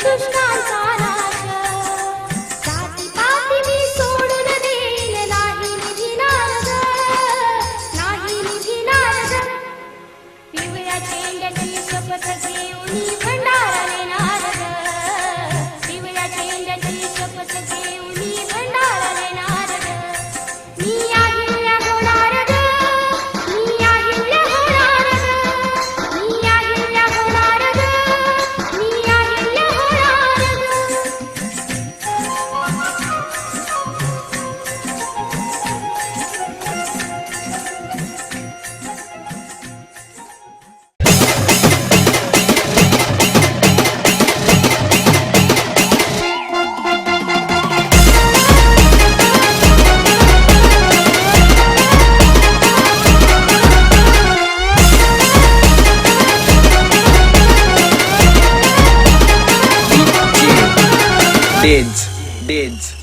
दुष्टांचा नाश जातीपाती मी सोडून देईल नाही निघणार ग नाही निघणार ग पिवळ्या चेंड्याची शपथ घेऊन भंडारा नेणार ग पिवळ्या चेंड्याची शपथ घेऊन भंडारा नेणार ग मी अहिल्या होणार ग मी अहिल्या होणार ग मी अहिल्या होणार ग मी अहिल्या होणार ग Dids. Dids.